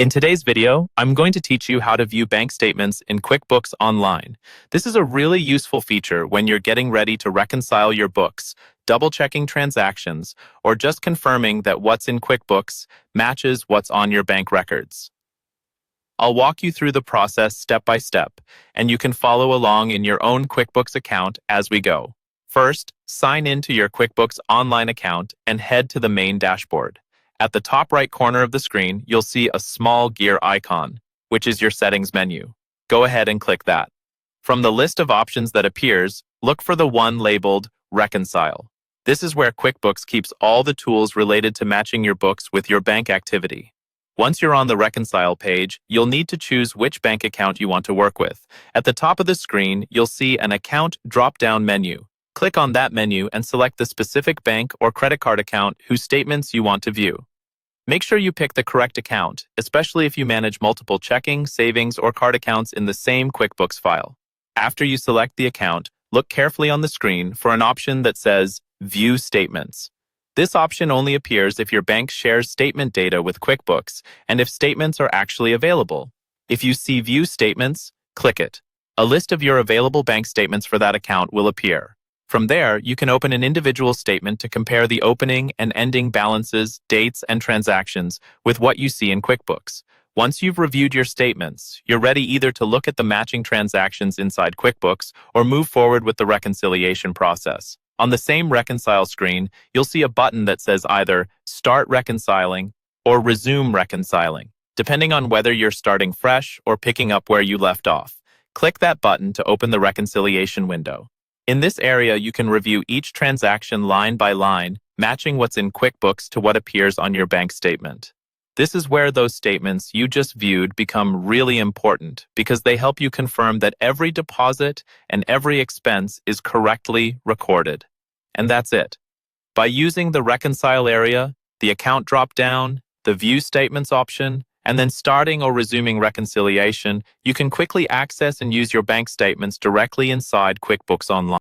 In today's video, I'm going to teach you how to view bank statements in QuickBooks Online. This is a really useful feature when you're getting ready to reconcile your books, double-checking transactions, or just confirming that what's in QuickBooks matches what's on your bank records. I'll walk you through the process step by step, and you can follow along in your own QuickBooks account as we go. First, sign in to your QuickBooks Online account and head to the main dashboard. At the top right corner of the screen, you'll see a small gear icon, which is your settings menu. Go ahead and click that. From the list of options that appears, look for the one labeled Reconcile. This is where QuickBooks keeps all the tools related to matching your books with your bank activity. Once you're on the Reconcile page, you'll need to choose which bank account you want to work with. At the top of the screen, you'll see an Account drop-down menu. Click on that menu and select the specific bank or credit card account whose statements you want to view. Make sure you pick the correct account, especially if you manage multiple checking, savings, or card accounts in the same QuickBooks file. After you select the account, look carefully on the screen for an option that says View Statements. This option only appears if your bank shares statement data with QuickBooks and if statements are actually available. If you see View Statements, click it. A list of your available bank statements for that account will appear. From there, you can open an individual statement to compare the opening and ending balances, dates, and transactions with what you see in QuickBooks. Once you've reviewed your statements, you're ready either to look at the matching transactions inside QuickBooks or move forward with the reconciliation process. On the same Reconcile screen, you'll see a button that says either Start Reconciling or Resume Reconciling, depending on whether you're starting fresh or picking up where you left off. Click that button to open the reconciliation window. In this area, you can review each transaction line by line, matching what's in QuickBooks to what appears on your bank statement. This is where those statements you just viewed become really important because they help you confirm that every deposit and every expense is correctly recorded. And that's it. By using the Reconcile area, the Account drop-down, the View Statements option, and then starting or resuming reconciliation, you can quickly access and use your bank statements directly inside QuickBooks Online.